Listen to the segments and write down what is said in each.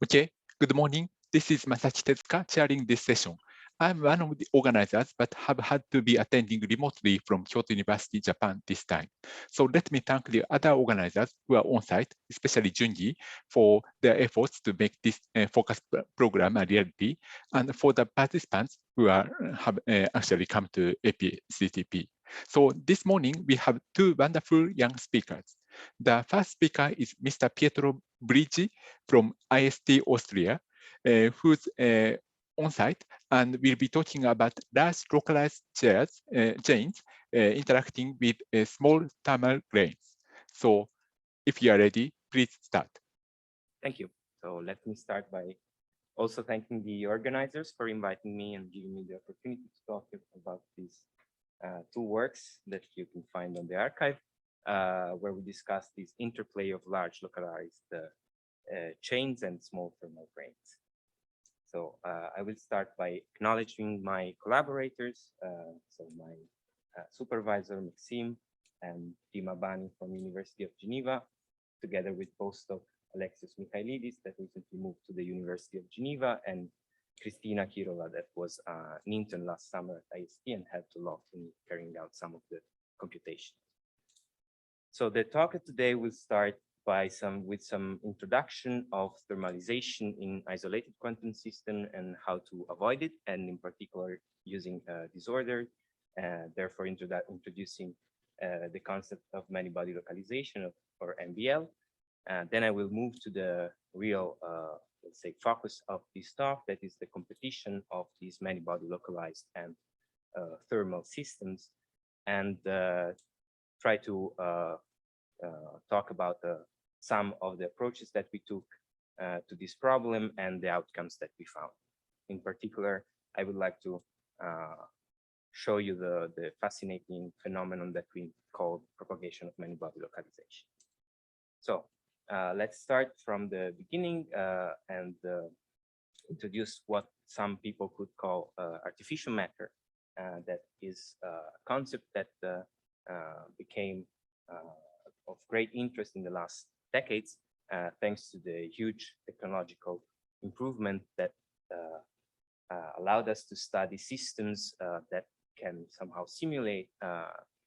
Okay, good morning. This is Masashi Tezuka chairing this session. I'm one of the organizers, but have had to be attending remotely from Kyoto University, Japan this time. So let me thank the other organizers who are on site, especially Junji, for their efforts to make this focus program a reality, and for the participants who have actually come to APCTP. So this morning, we have two wonderful young speakers. The first speaker is Mr. Pietro Brighi from IST Austria, who's on site and will be talking about large localized chains interacting with small thermal grains. So if you are ready, please start. Thank you. So let me start by also thanking the organizers for inviting me and giving me the opportunity to talk about these two works that you can find on the archive, where we discuss this interplay of large localized chains and small thermal grains. So I will start by acknowledging my collaborators, so my supervisor, Maxime, and Dima Bani from University of Geneva, together with postdoc Alexis Michailidis that recently moved to the University of Geneva, and Kristina Kirova that was an intern last summer at IST and helped a lot in carrying out some of the computation. So the talk today will start by with some introduction of thermalization in isolated quantum system and how to avoid it, and in particular using disorder, therefore introducing the concept of many-body localization or MBL. Then I will move to the real, let's say, focus of this talk, that is the competition of these many-body localized and thermal systems, and try to talk about some of the approaches that we took to this problem and the outcomes that we found. In particular, I would like to show you the fascinating phenomenon that we call propagation of many-body localization. So let's start from the beginning and introduce what some people could call artificial matter. That is a concept that became of great interest in the last decades, thanks to the huge technological improvement that allowed us to study systems that can somehow simulate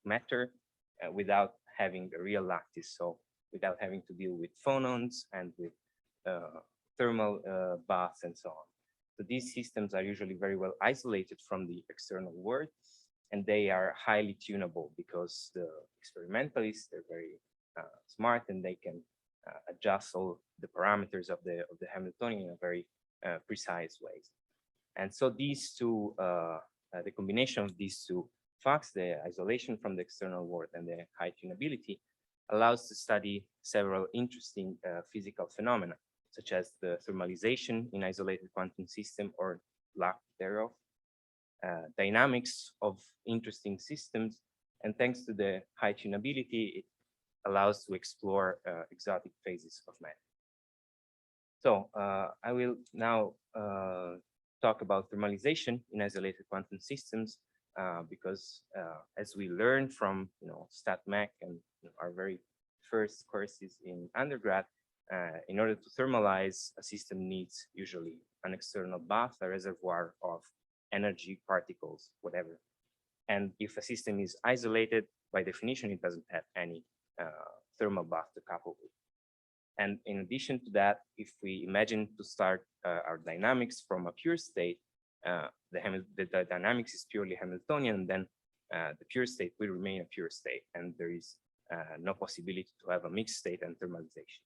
matter without having a real lattice, so without having to deal with phonons and with thermal baths and so on. So these systems are usually very well isolated from the external world, and they are highly tunable because the experimentalists are very smart and they can adjust all the parameters of the Hamiltonian in a very precise ways. And so these two, the combination of these two facts, the isolation from the external world and the high tunability, allows to study several interesting physical phenomena, such as the thermalization in isolated quantum system or lack thereof, dynamics of interesting systems, and thanks to the high tunability, it allows to explore exotic phases of matter. So I will now talk about thermalization in isolated quantum systems because as we learned from StatMech and our very first courses in undergrad, in order to thermalize, a system needs usually an external bath, a reservoir of energy, particles, whatever. And if a system is isolated, by definition, it doesn't have any thermal bath to couple with. And in addition to that, if we imagine to start our dynamics from a pure state, the dynamics is purely Hamiltonian, then the pure state will remain a pure state, and there is no possibility to have a mixed state and thermalization.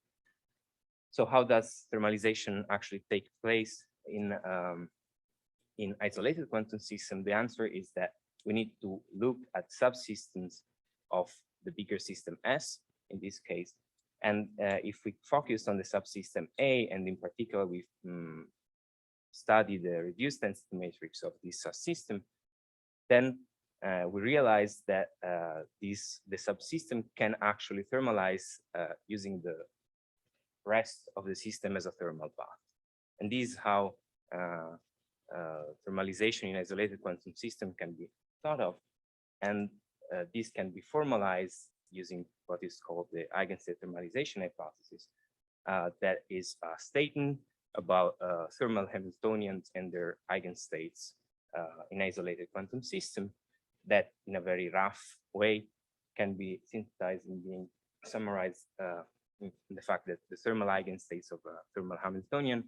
So how does thermalization actually take place in isolated quantum system? The answer is that we need to look at subsystems of the bigger system S, in this case. And if we focus on the subsystem A, and in particular, we study the reduced density matrix of this subsystem, then we realize that the subsystem can actually thermalize using the rest of the system as a thermal bath. And this is how thermalization in isolated quantum system can be thought of. And this can be formalized using what is called the eigenstate thermalization hypothesis. That is a statement about thermal Hamiltonians and their eigenstates in isolated quantum system that in a very rough way can be synthesized and being summarized in the fact that the thermal eigenstates of a thermal Hamiltonian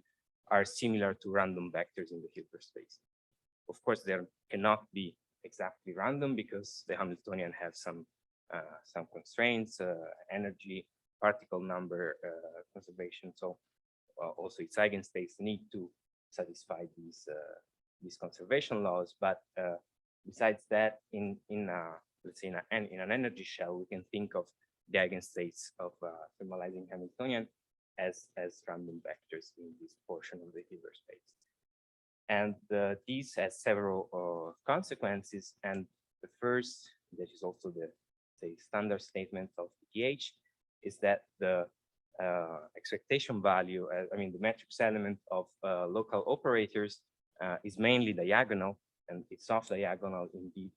are similar to random vectors in the Hilbert space. Of course, there cannot be exactly random because the Hamiltonian have some constraints, energy, particle number conservation. So also its eigenstates need to satisfy these conservation laws. But besides that, let's say in an energy shell, we can think of the eigenstates of thermalizing Hamiltonian as random vectors in this portion of the Hilbert space. And these has several consequences. And the first, that is also the standard statement of tdH, is that the expectation value, the matrix element of local operators is mainly diagonal, and it's off diagonal indeed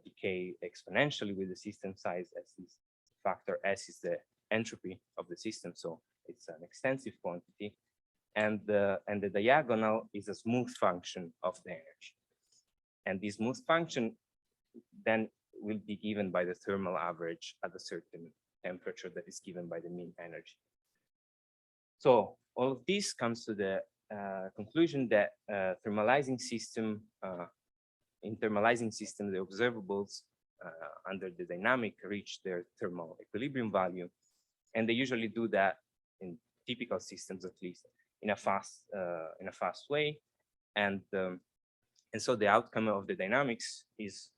decay exponentially with the system size, as this factor S is the entropy of the system, so it's an extensive quantity, and the diagonal is a smooth function of the energy, and this smooth function then will be given by the thermal average at a certain temperature that is given by the mean energy. So all of this comes to the conclusion that thermalizing system, in thermalizing system, the observables under the dynamic reach their thermal equilibrium value, and they usually do that in typical systems, at least in a fast way, and so the outcome of the dynamics is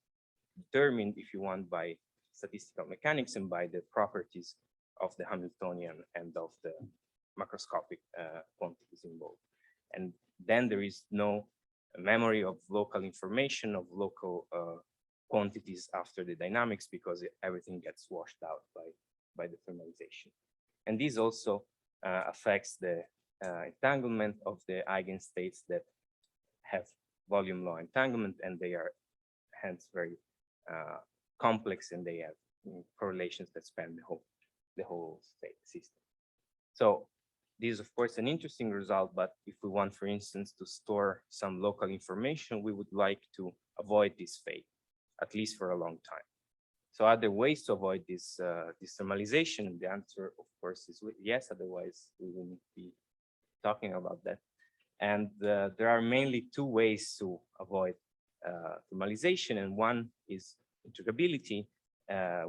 determined, if you want, by statistical mechanics and by the properties of the Hamiltonian and of the macroscopic quantities involved. And then there is no memory of local information, of local quantities after the dynamics, because everything gets washed out by the thermalization. And this also affects the entanglement of the eigenstates that have volume law entanglement, and they are hence very complex, and they have correlations that span the whole state system. So this is, of course, an interesting result, but if we want, for instance, to store some local information, we would like to avoid this fate, at least for a long time. So are there ways to avoid this thermalization? The answer, of course, is yes, otherwise we wouldn't be talking about that. And there are mainly two ways to avoid thermalization, and one is integrability,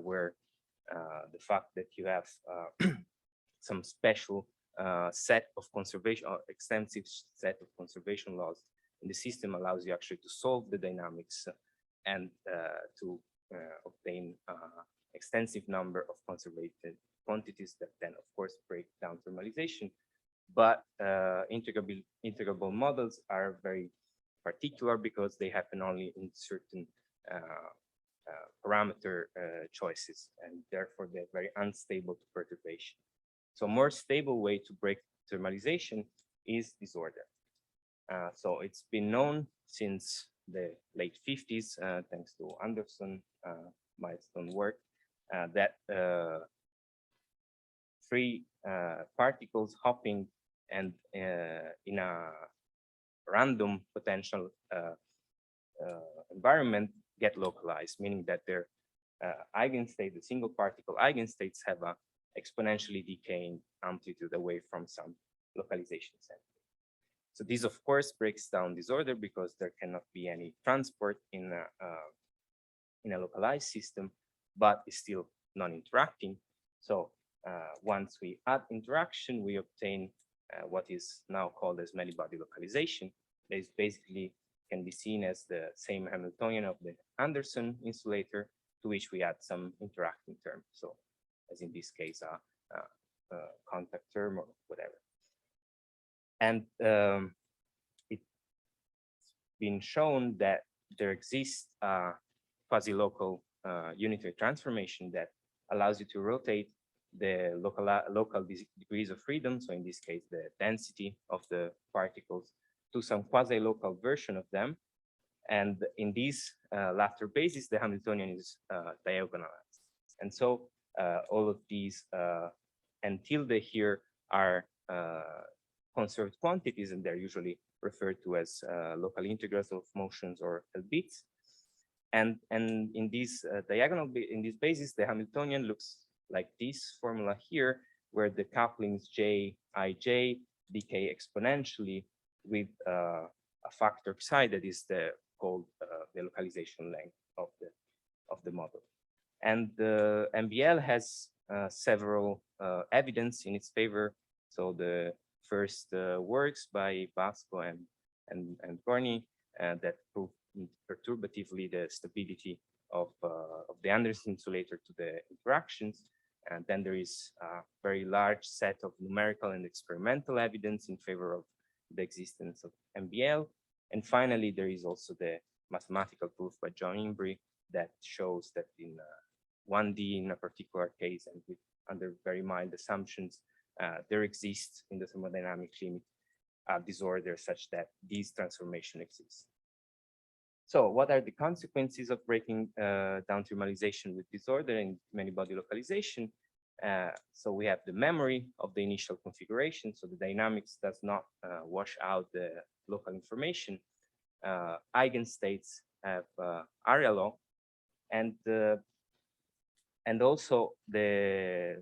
where the fact that you have some special set of conservation, or extensive set of conservation laws in the system allows you actually to solve the dynamics and to obtain extensive number of conservated quantities that then, of course, break down thermalization. But integrable models are very particular because they happen only in certain parameter choices, and therefore they're very unstable to perturbation. So a more stable way to break thermalization is disorder. So it's been known since the late 50s, thanks to Anderson milestone work, that three particles hopping and in a random potential environment get localized, meaning that their eigenstate, the single particle eigenstates, have a exponentially decaying amplitude away from some localization center. So this, of course, breaks down disorder because there cannot be any transport in a localized system, but it's still non-interacting. So once we add interaction, we obtain what is now called as Meli-body localization. That is basically can be seen as the same Hamiltonian of the Anderson insulator, to which we add some interacting term. So as in this case, a contact term or whatever. And it's been shown that there exists a quasi-local unitary transformation that allows you to rotate the local degrees of freedom, so in this case, the density of the particles, to some quasi-local version of them. And in this latter basis, the Hamiltonian is diagonalized. And so all of these and tilde here are conserved quantities, and they're usually referred to as local integrals of motions or L-bits. And in this in this basis, the Hamiltonian looks like this formula here, where the couplings J, Ij decay exponentially with a factor psi that is called the localization length of the model. And the MBL has several evidence in its favor. So the first works by Basco and Gorny that prove perturbatively the stability of the Anderson insulator to the interactions. And then there is a very large set of numerical and experimental evidence in favor of the existence of MBL. And finally, there is also the mathematical proof by John Embry that shows that in 1D in a particular case and under very mild assumptions, there exists in the thermodynamic limit a disorder such that this transformation exists. So what are the consequences of breaking down thermalization with disorder in many-body localization? So we have the memory of the initial configuration. So the dynamics does not wash out the local information. Eigenstates have area law, and also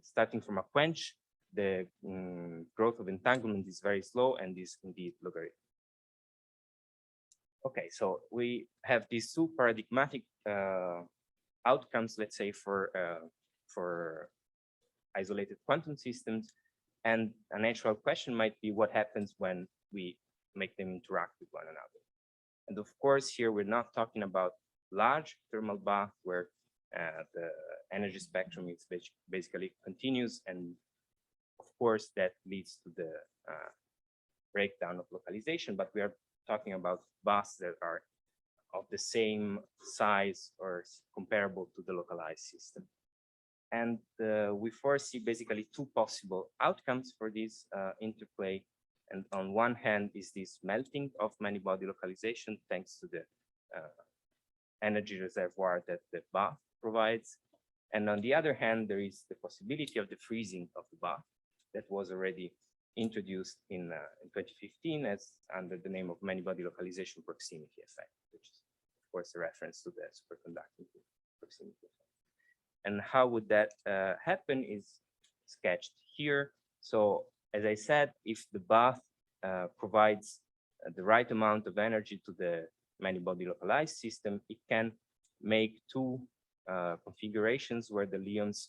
starting from a quench, the growth of entanglement is very slow and is indeed logarithmic. Okay, so we have these two paradigmatic outcomes, let's say, for isolated quantum systems. And a natural question might be what happens when we make them interact with one another. And of course, here we're not talking about large thermal bath where the energy spectrum is basically continuous. And of course, that leads to the breakdown of localization, but we are talking about baths that are of the same size or comparable to the localized system. And we foresee basically two possible outcomes for this interplay. And on one hand is this melting of many-body localization thanks to the energy reservoir that the bath provides. And on the other hand, there is the possibility of the freezing of the bath that was already introduced in 2015 as under the name of many-body localization proximity effect, which is, of course, a reference to the superconducting proximity effect. And how would that happen is sketched here. So as I said, if the bath provides the right amount of energy to the many-body localized system, it can make two configurations where the Lyons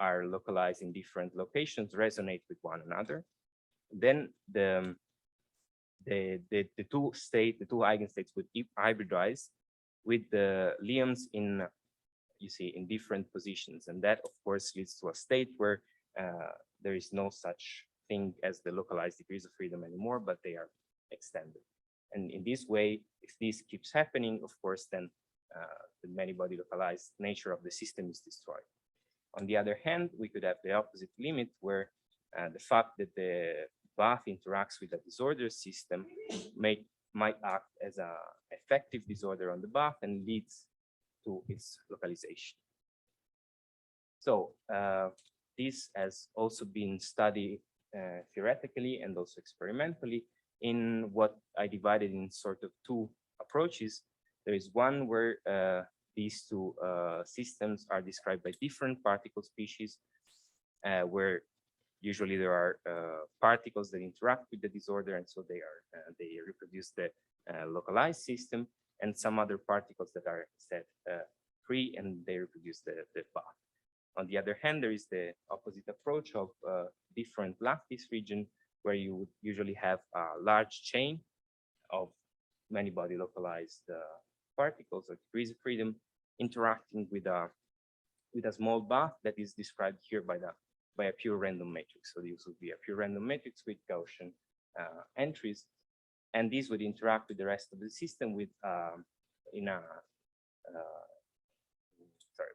are localized in different locations, resonate with one another. Then the two eigenstates would hybridize with the Lyons in, you see, in different positions. And that, of course, leads to a state where there is no such thing as the localized degrees of freedom anymore, but they are extended. And in this way, if this keeps happening, of course, then the many-body localized nature of the system is destroyed. On the other hand, we could have the opposite limit where the fact that the bath interacts with a disordered system might act as an effective disorder on the bath and leads to its localization. So this has also been studied theoretically and also experimentally in what I divided in sort of two approaches. There is one where these two systems are described by different particle species, where usually there are particles that interact with the disorder, and so they reproduce the localized system, and some other particles that are instead free and they reproduce the bath. On the other hand, there is the opposite approach of different lattice region, where you would usually have a large chain of many-body localized particles or degrees of freedom interacting with a small bath that is described here by a pure random matrix. So this would be a pure random matrix with Gaussian entries, and these would interact with the rest of the system with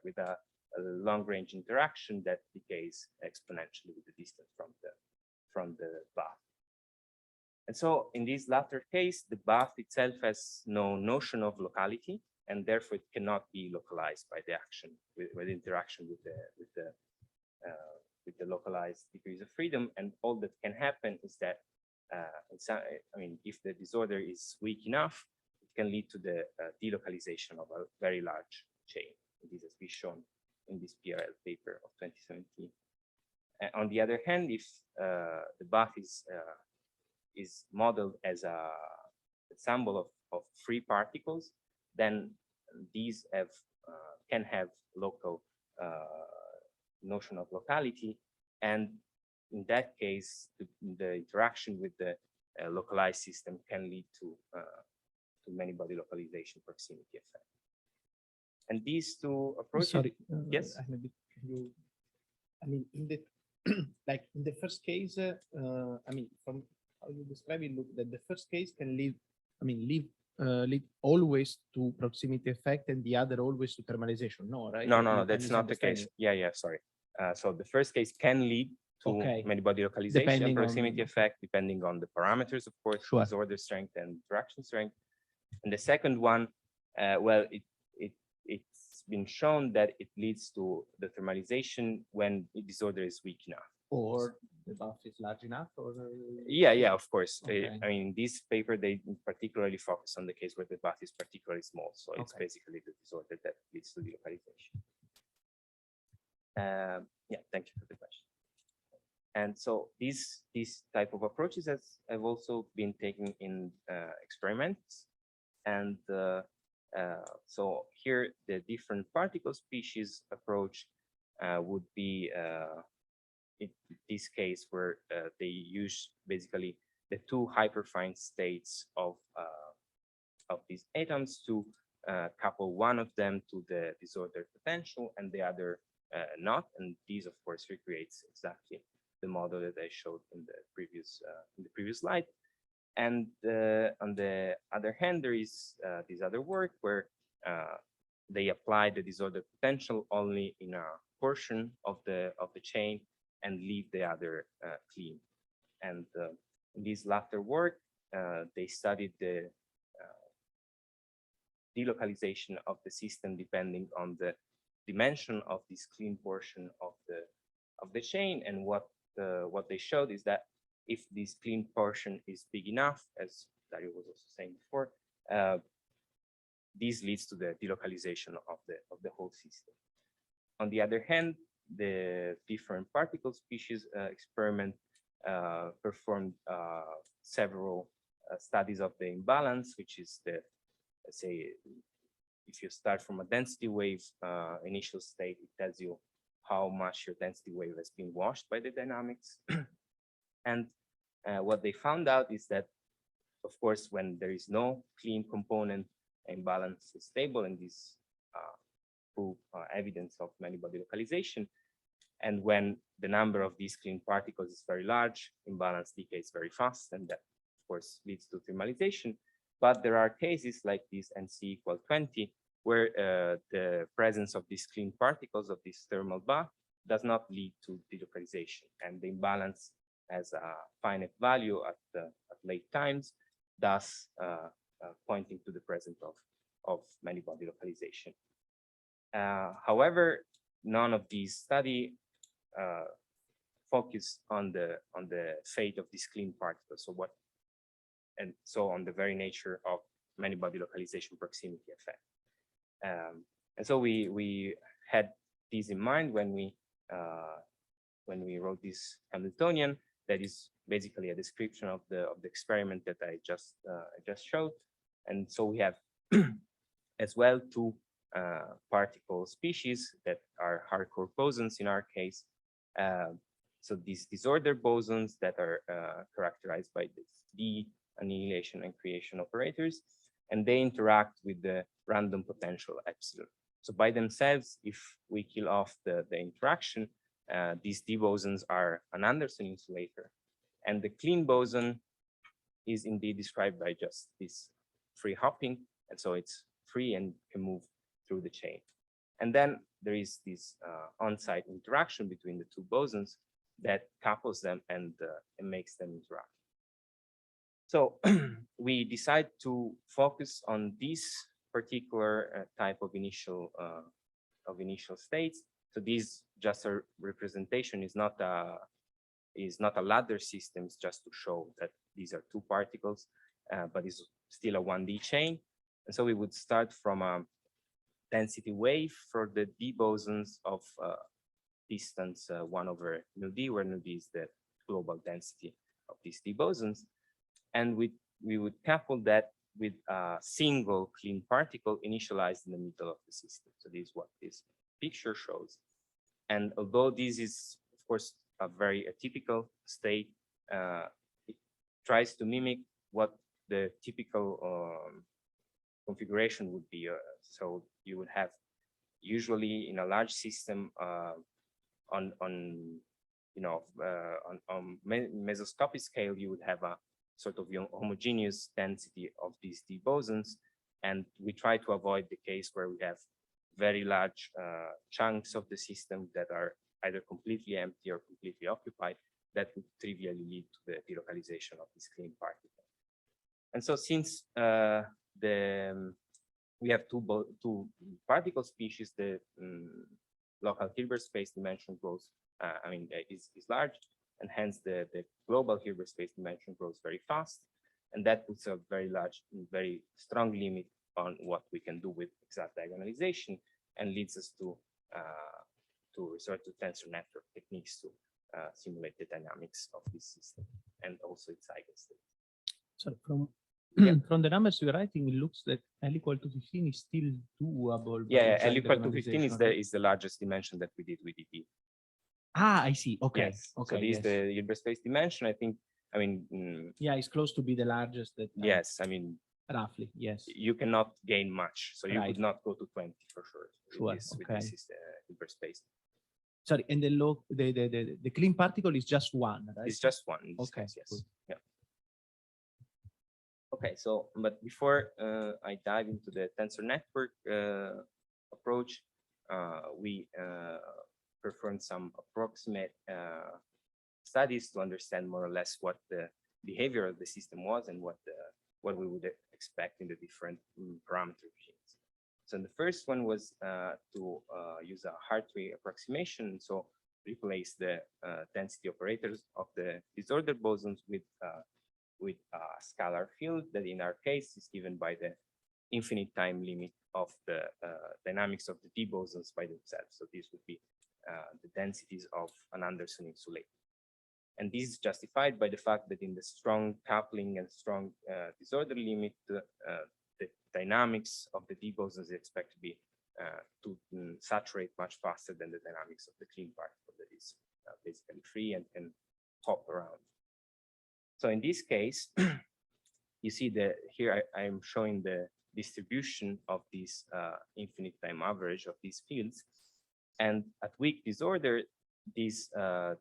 with a long-range interaction that decays exponentially with the distance from the bath. And so in this latter case, the bath itself has no notion of locality, and therefore it cannot be localized by the action with interaction with the localized degrees of freedom. And all that can happen is that I mean, if the disorder is weak enough, it can lead to the delocalization of a very large chain. This has been shown in this PRL paper of 2017. On the other hand, if the bath is modeled as a ensemble of free particles, then these have can have local notion of locality, and in that case, the interaction with the localized system can lead to many-body localization proximity effect. And these two approaches. Sorry, yes. I mean, in the like in the first case, I mean, from how you describe it, look that the first case can lead, I mean, lead always to proximity effect, and the other always to thermalization. No, right? No, that's not the case. Yeah, sorry. So the first case can lead to many-body localization, depending proximity effect, depending on the parameters, of course, disorder strength and interaction strength. And the second one, well, it's been shown that it leads to the thermalization when the disorder is weak enough. Or the bath is large enough, or yeah, of course. Okay. I mean, this paper, they particularly focus on the case where the bath is particularly small. So it's basically the disorder that leads to delocalization. Yeah, thank you for the question. And so these type of approaches have also been taken in experiments. And so here, the different particle species approach would be in this case where they use basically the two hyperfine states of these atoms to couple one of them to the disorder potential and the other not. And these, of course, recreates exactly the model that I showed in the previous slide. And on the other hand, there is this other work where they apply the disorder potential only in a portion of the chain and leave the other clean. And in this latter work, they studied the delocalization of the system depending on the dimension of this clean portion of the chain. And what they showed is that if this clean portion is big enough, as Dario was also saying before, this leads to the delocalization of the whole system. On the other hand, the different particle species experiment performed several studies of the imbalance, which is the, let's say, if you start from a density wave initial state, it tells you how much your density wave has been washed by the dynamics. And what they found out is that, of course, when there is no clean component, imbalance is stable, and this proof evidence of many-body localization. And when the number of these clean particles is very large, imbalance decays very fast, and that, of course, leads to thermalization. But there are cases like this NC = 20, where the presence of these clean particles of this thermal bath does not lead to delocalization, and the imbalance has a finite value at late times, thus pointing to the presence of many-body localization. However, none of these studies focus on the fate of these clean particles. So on the very nature of many-body localization proximity effect. And so we had this in mind when we wrote this Hamiltonian. That is basically a description of the experiment that I just showed. And so we have as well two particle species that are hardcore bosons in our case. So these disorder bosons that are characterized by this D annihilation and creation operators, and they interact with the random potential epsilon. So by themselves, if we kill off the interaction, these D bosons are an Anderson insulator, and the clean boson is indeed described by just this free hopping, and so it's free and can move through the chain. And then there is this on-site interaction between the two bosons that couples them and makes them interact. So we decide to focus on this particular type of initial states. So this just a representation is not a ladder system, it's just to show that these are two particles, but it's still a 1D chain. And so we would start from a density wave for the d bosons of distance 1 over nu d, where nu d is the global density of these d bosons. And we would couple that with a single clean particle initialized in the middle of the system. So this is what this picture shows. And although this is, of course, a very atypical state, it tries to mimic what the typical configuration would be. So you would have usually in a large system on mesoscopic scale, you would have a sort of homogeneous density of these d bosons, and we try to avoid the case where we have very large chunks of the system that are either completely empty or completely occupied. That would trivially lead to the delocalization of this clean particle. And so since we have two particle species, the local Hilbert space dimension grows, is large, and hence the global Hilbert space dimension grows very fast. And that puts a very large, very strong limit on what we can do with exact diagonalization, and leads us to resort to tensor network techniques to simulate the dynamics of this system and also its eigenstate. So from the numbers you're writing, it looks that L equal to 15 is still doable. Yeah, L equal to 15 is the largest dimension that we did with DP. Ah, I see. Okay. Yes. Okay. So this is the Hilbert space dimension. Yeah, it's close to be the largest. That yes, roughly, yes. You cannot gain much, so you would not go to 20 for sure. Sure. With this is the Hilbert space. Sorry, and the clean particle is just one, right? It's just one. In this case, yes. Cool. Yeah. Okay, so but before I dive into the tensor network approach, we performed some approximate studies to understand more or less what the behavior of the system was and what we would expect in the different parameter regimes. So the first one was to use a Hartree approximation. So replace the density operators of the disordered bosons with a scalar field that in our case is given by the infinite time limit of the dynamics of the d bosons by themselves. So these would be the densities of an Anderson insulator. And this is justified by the fact that in the strong coupling and strong disorder limit, the dynamics of the d bosons is expected to be to saturate much faster than the dynamics of the clean particle that is basically free and can hop around. So in this case, you see that here I'm showing the distribution of this infinite time average of these fields. And at weak disorder, this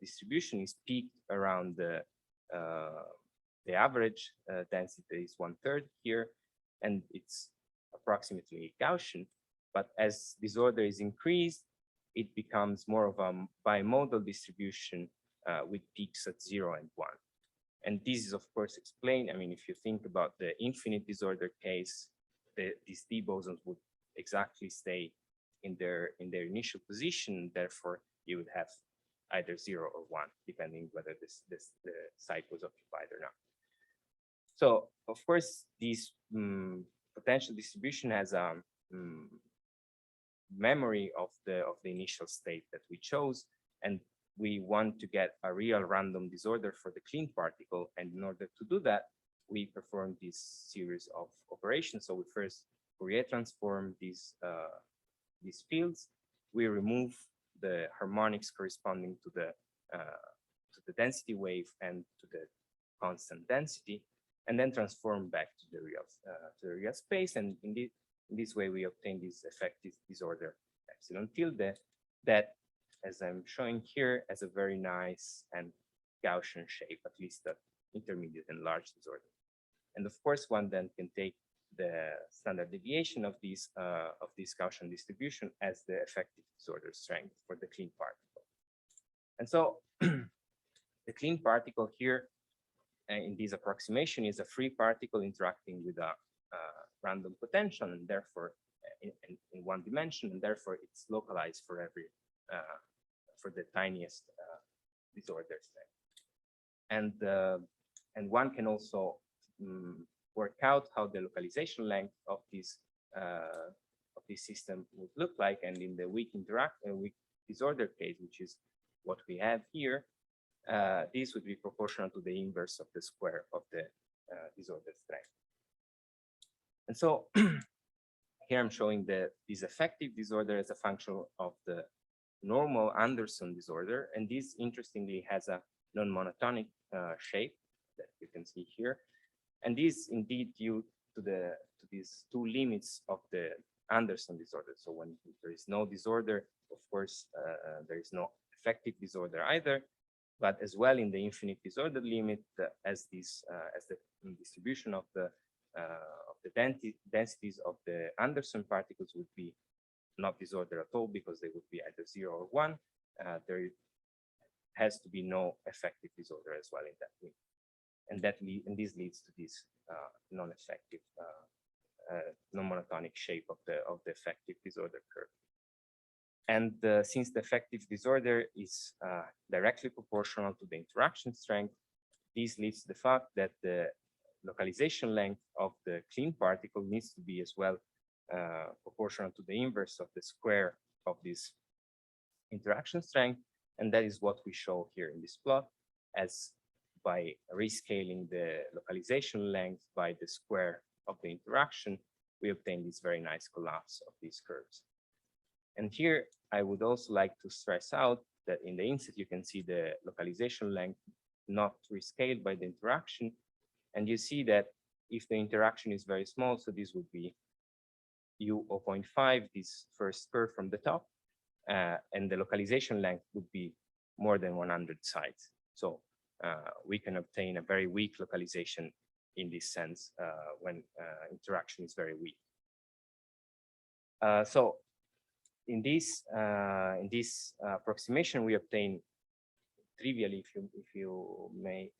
distribution is peaked around the average density is 1/3 here, and it's approximately Gaussian. But as disorder is increased, it becomes more of a bimodal distribution with peaks at 0 and 1. And this is, of course, explained. If you think about the infinite disorder case, these d bosons would exactly stay in their initial position. Therefore, you would have either 0 or 1, depending whether the site was occupied or not. So, of course, this potential distribution has a memory of the initial state that we chose, and we want to get a real random disorder for the clean particle. And in order to do that, we perform this series of operations. So we first Fourier transform these fields. We remove the harmonics corresponding to the density wave and to the constant density, and then transform back to the real space. And in this way, we obtain this effective disorder epsilon tilde that, as I'm showing here, has a very nice and Gaussian shape, at least the intermediate and large disorder. And of course, one then can take the standard deviation of this Gaussian distribution as the effective disorder strength for the clean particle. And so the clean particle here in this approximation is a free particle interacting with a random potential, and therefore in one dimension, and therefore it's localized for every for the tiniest disorder strength. And And one can also work out how the localization length of this system would look like. And in the weak disorder case, which is what we have here, this would be proportional to the inverse of the square of the disorder strength. And so here I'm showing this effective disorder as a function of the normal Anderson disorder. And this interestingly has a non-monotonic shape that you can see here. And this indeed due to these two limits of the Anderson disorder. So when there is no disorder, of course, there is no effective disorder either. But as well in the infinite disorder limit, as the distribution of the densities of the Anderson particles would be not disorder at all because they would be either 0 or 1. There has to be no effective disorder as well in that limit. And this leads to this non-effective, non-monotonic shape of the effective disorder curve. And since the effective disorder is directly proportional to the interaction strength, this leads to the fact that the localization length of the clean particle needs to be as well proportional to the inverse of the square of this interaction strength. And that is what we show here in this plot, as by rescaling the localization length by the square of the interaction, we obtain this very nice collapse of these curves. And here, I would also like to stress out that in the inset, you can see the localization length not rescaled by the interaction. And you see that if the interaction is very small, so this would be U0.5, this first curve from the top, and the localization length would be more than 100 sites. So we can obtain a very weak localization in this sense when interaction is very weak. So in this approximation, we obtain trivially, if you may,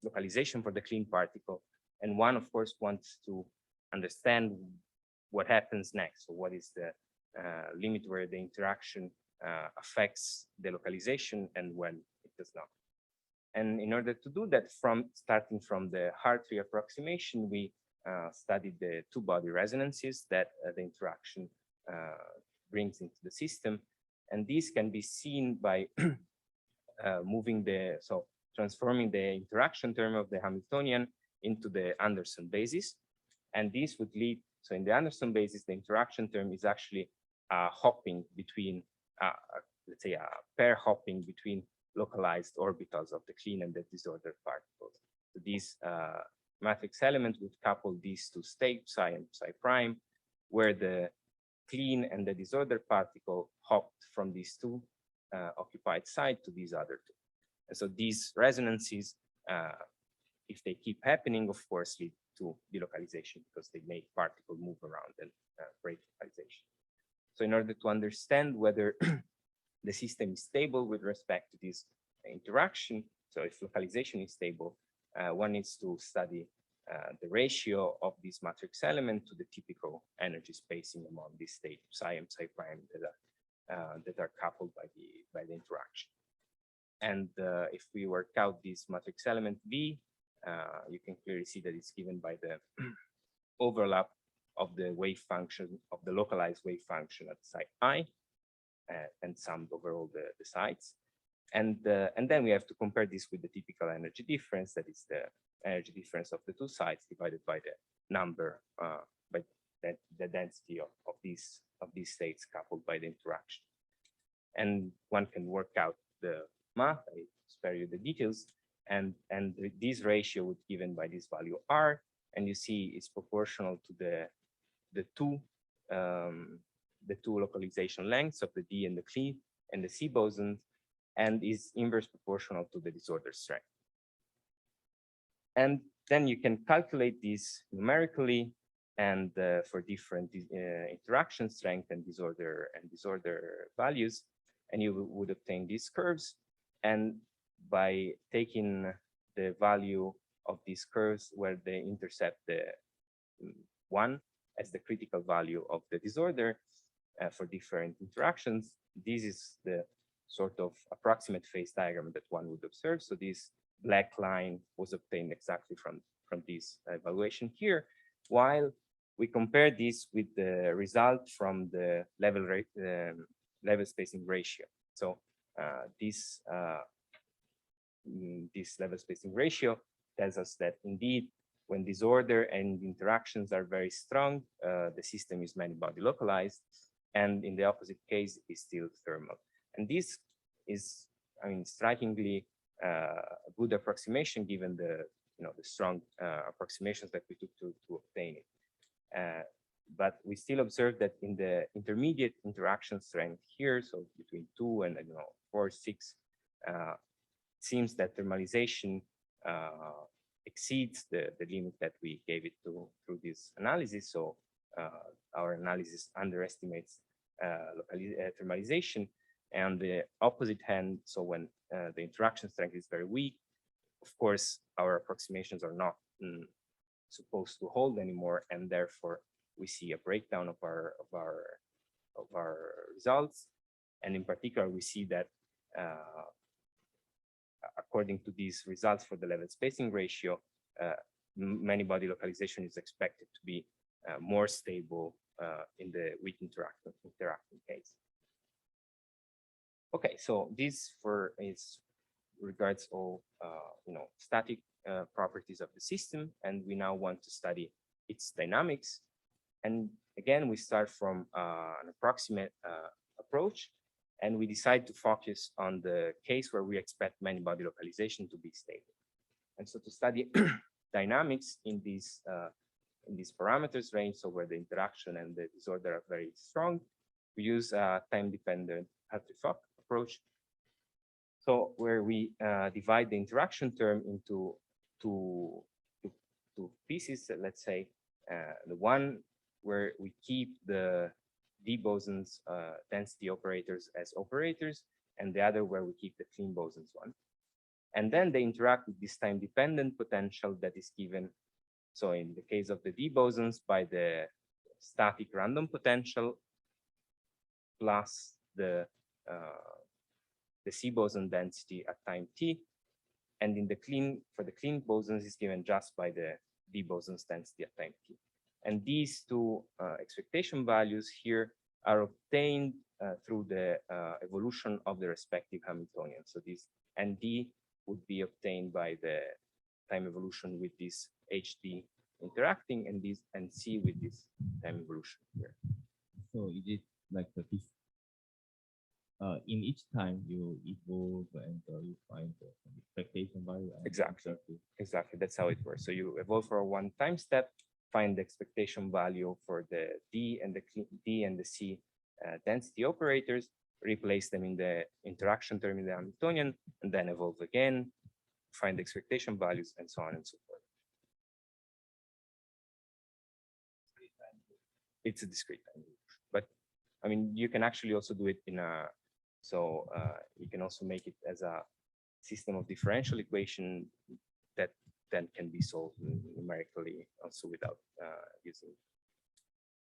localization for the clean particle. And one, of course, wants to understand what happens next. So what is the limit where the interaction affects the localization and when it does not. And in order to do that, starting from the Hartree approximation, we studied the two-body resonances that the interaction brings into the system. And these can be seen by transforming the interaction term of the Hamiltonian into the Anderson basis. And this would lead, so in the Anderson basis, the interaction term is actually hopping between, let's say, a pair hopping between localized orbitals of the clean and the disordered particles. So these matrix elements would couple these two states, psi and psi prime, where the clean and the disordered particle hopped from these two occupied sites to these other two. And so these resonances, if they keep happening, of course, lead to delocalization because they make particle move around and break localization. So in order to understand whether the system is stable with respect to this interaction, so if localization is stable, one needs to study the ratio of this matrix element to the typical energy spacing among these states, psi and psi prime, that are coupled by the interaction. And if we work out this matrix element V, you can clearly see that it's given by the overlap of the wave function, of the localized wave function at site I, and summed over all the sites. And then we have to compare this with the typical energy difference, that is the energy difference of the two sites divided by the number, by the density of these states coupled by the interaction. And one can work out the math, I spare you the details, and this ratio would be given by this value R, and you see it's proportional to the two localization lengths of the D and the clean and the C bosons, and is inverse proportional to the disorder strength. And then you can calculate this numerically, and for different interaction strength and disorder values, and you would obtain these curves. And by taking the value of these curves where they intercept the 1 as the critical value of the disorder for different interactions, this is the sort of approximate phase diagram that one would observe. So this black line was obtained exactly from this evaluation here, while we compare this with the result from the level spacing ratio. So this level spacing ratio tells us that indeed, when disorder and interactions are very strong, the system is many-body localized, and in the opposite case is still thermal. And this is, I mean, strikingly a good approximation given the the strong approximations that we took to obtain it. But we still observe that in the intermediate interaction strength here, so between 2 and 4, 6, it seems that thermalization exceeds the limit that we gave it to through this analysis. So our analysis underestimates thermalization. And the opposite hand, so when the interaction strength is very weak, of course, our approximations are not supposed to hold anymore, and therefore we see a breakdown of our results. And in particular, we see that according to these results for the level spacing ratio, many-body localization is expected to be more stable in the weak interacting case. Okay, so this is regards all static properties of the system, and we now want to study its dynamics. And again, we start from an approximate approach, and we decide to focus on the case where we expect many-body localization to be stable. And so to study dynamics in these parameters range, so where the interaction and the disorder are very strong, we use a time-dependent Hartree-Fock approach. So where we divide the interaction term into two pieces, let's say the one where we keep the d bosons density operators as operators, and the other where we keep the clean bosons one. And then they interact with this time-dependent potential that is given. So in the case of the d bosons, by the static random potential plus the C boson density at time t, and in the for the clean bosons is given just by the d bosons density at time t. And these two expectation values here are obtained through the evolution of the respective Hamiltonian. So this ND would be obtained by the time evolution with this HD interacting, and this NC with this time evolution here. So is it like this? In each time you evolve and you find the expectation value. Exactly. Exactly. That's how it works. So you evolve for one time step, find the expectation value for the D and the C density operators, replace them in the interaction term in the Hamiltonian, and then evolve again, find the expectation values, and so on and so forth. It's a discrete time evolution, but I mean, you can actually also do it in a, so you can also make it as a system of differential equation that then can be solved numerically also without using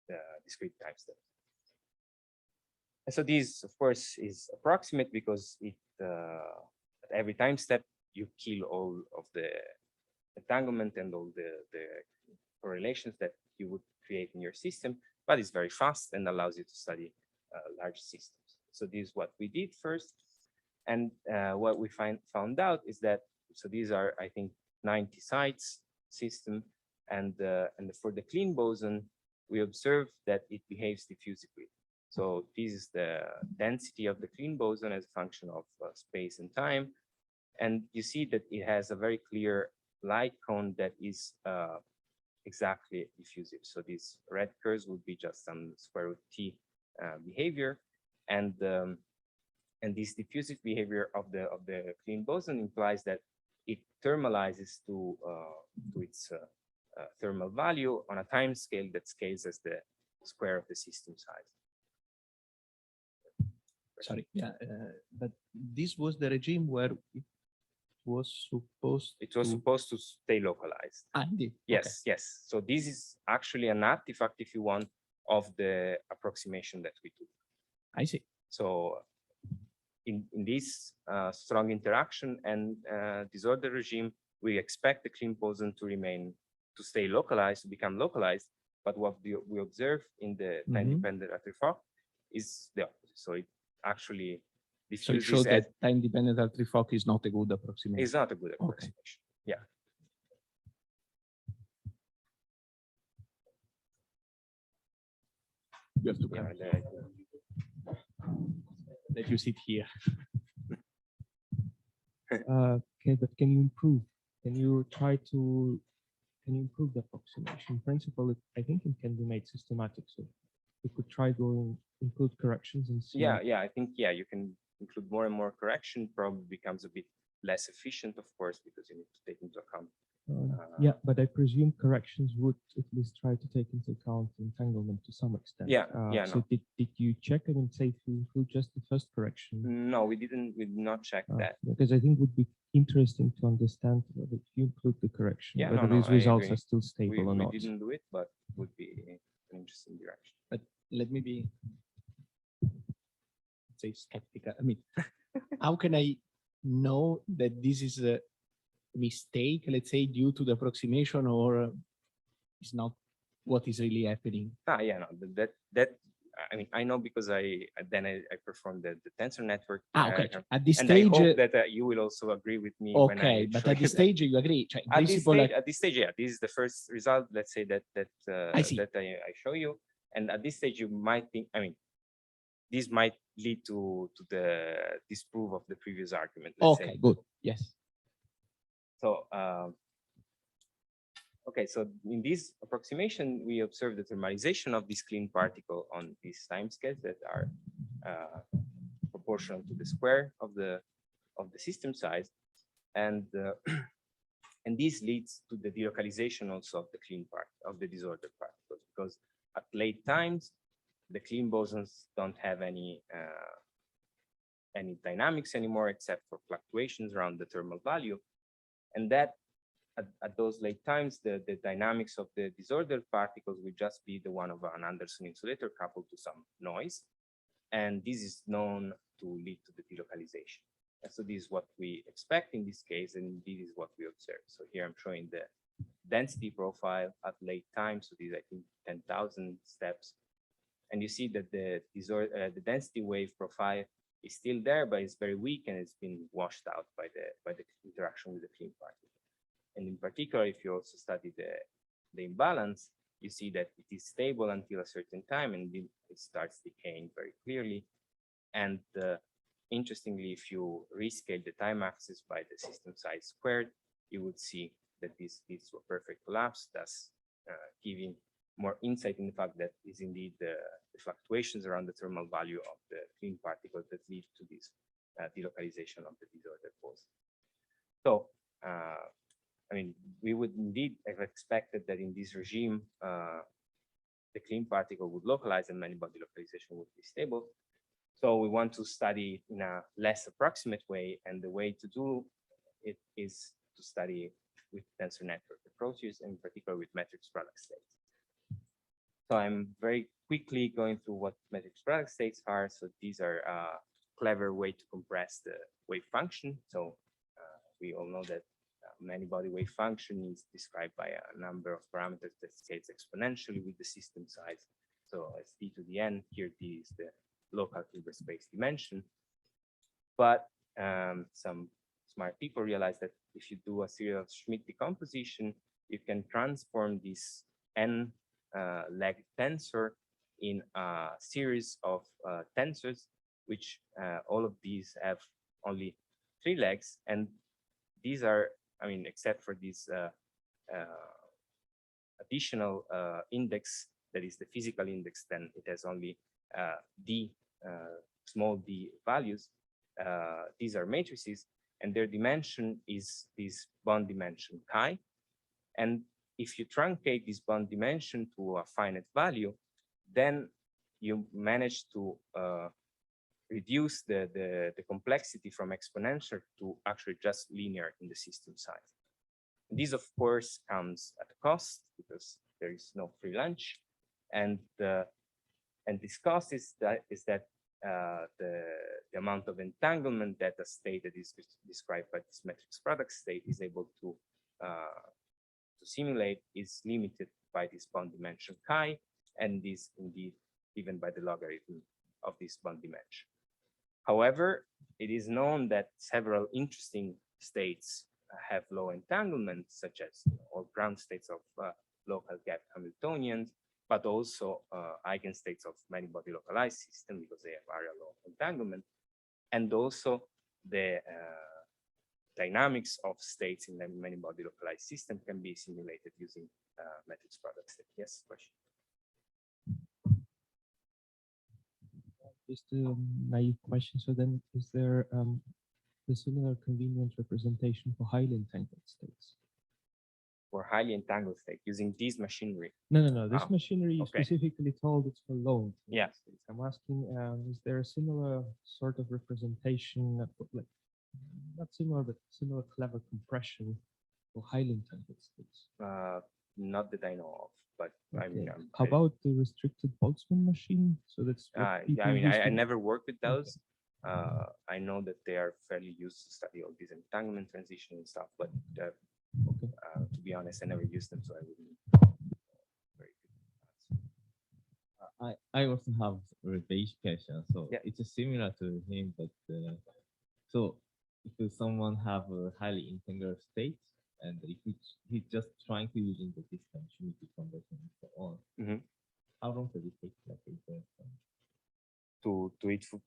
the discrete time step. And so this, of course, is approximate because it at every time step you kill all of the entanglement and all the correlations that you would create in your system, but it's very fast and allows you to study large systems. So this is what we did first, and what we found out is that, so these are, I think, 90 sites system, and for the clean boson we observed that it behaves diffusively. So this is the density of the clean boson as a function of space and time, and you see that it has a very clear light cone that is exactly diffusive. So these red curves would be just some square root t behavior, and this diffusive behavior of the clean boson implies that it thermalizes to its thermal value on a time scale that scales as the square of the system size. Sorry, yeah, but this was the regime where it was supposed to stay localized. Indeed. Yes, Okay. yes. So this is actually an artifact, if you want, of the approximation that we took. I see. So in this strong interaction and disorder regime, we expect the clean boson to stay localized, to become localized. But what we observe in the time-dependent Hartree-Fock is the opposite. So it actually So it shows that time-dependent Hartree-Fock is not a good approximation. It's not a good approximation. Yeah. You have to come. Let you sit here. Okay, but can you improve? Can you improve the approximation? In principle, I think it can be made systematic. So we could try to include corrections and see. Yeah, I think, you can include more and more correction, probably becomes a bit less efficient, of course, because you need to take into account. Yeah, but I presume corrections would at least try to take into account entanglement to some extent. So no. did you check and say if you include just the first correction? No, we did not check that. Because I think it would be interesting to understand whether if you include the correction, whether these results are still stable or not. We didn't do it, but it would be an interesting direction. But let me be, say, skeptical. I mean, how can I know that this is a mistake, let's say, due to the approximation, or is not what is really happening? No, that I mean, I know because I performed the tensor network. Okay. At this and stage, I hope that you will also agree with me. Okay, but at this stage you agree. At this stage, yeah, this is the first result. Let's say that I show you, and at this stage you might think. I mean, this might lead to the disprove of the previous argument. Okay, good. Yes. So, okay, so in this approximation, we observe the thermalization of this clean particle on these timescales that are proportional to the square of the system size, and and this leads to the delocalization also of the clean part of the disordered particles, because at late times the clean bosons don't have any dynamics anymore except for fluctuations around the thermal value. And that at those late times, the dynamics of the disordered particles will just be the one of an Anderson insulator coupled to some noise. And this is known to lead to the delocalization. And so this is what we expect in this case, and this is what we observe. So here I'm showing the density profile at late time. So these, I think, 10,000 steps. And you see that the density wave profile is still there, but it's very weak and it's been washed out by the interaction with the clean particle. And in particular, if you also study the imbalance, you see that it is stable until a certain time, and then it starts decaying very clearly. And interestingly, if you rescale the time axis by the system size squared, you would see that this leads to a perfect collapse, thus giving more insight in the fact that is indeed the fluctuations around the thermal value of the clean particles that lead to this delocalization of the disordered boson. So, I mean, we would indeed have expected that in this regime, the clean particle would localize and many-body localization would be stable. So we want to study in a less approximate way, and the way to do it is to study with tensor network approaches, and in particular with matrix product states. So I'm very quickly going through what matrix product states are. So these are a clever way to compress the wave function. So we all know that many-body wave function is described by a number of parameters that scales exponentially with the system size. So as d to the n, here d is the local Hilbert space dimension. But some smart people realize that if you do a serial Schmidt decomposition, you can transform this n leg tensor in a series of tensors, which all of these have only 3 legs. And these are, I mean, except for this additional index, that is the physical index, then it has only d, small d values. These are matrices, and their dimension is this bond dimension chi. And if you truncate this bond dimension to a finite value, then you manage to reduce the complexity from exponential to actually just linear in the system size. This, of course, comes at a cost because there is no free lunch, and this cost is that the the amount of entanglement that a state that is described by this matrix product state is able to simulate is limited by this bond dimension chi, and is indeed given by the logarithm of this bond dimension. However, it is known that several interesting states have low entanglement, such as all ground states of local gap Hamiltonians, but also eigenstates of many-body localized system because they have area low entanglement, and also the dynamics of states in the many-body localized system can be simulated using matrix product state. Yes, question. Just a naive question. So then, is there a similar convenient representation for highly entangled states? For highly entangled state using this machinery. No. This Oh, machinery you okay. specifically told it's for low entangled Yeah. states. I'm asking, is there a similar sort of representation, like not similar, but similar clever compression for highly entangled states? Not that I know of, but I Okay. mean, How about the restricted Boltzmann machine? So that's what yeah, people I mean, used I to- never worked with those. I know that they are fairly used to study all these entanglement transition and stuff, but Okay. to be honest, I never used them, so I wouldn't. Very good. I also have a base question. So Yeah. it's similar to him, but so if someone have a highly entangled state, and if he's just trying to using the discontinuity conversion and so on, Mhm. how long does it take like To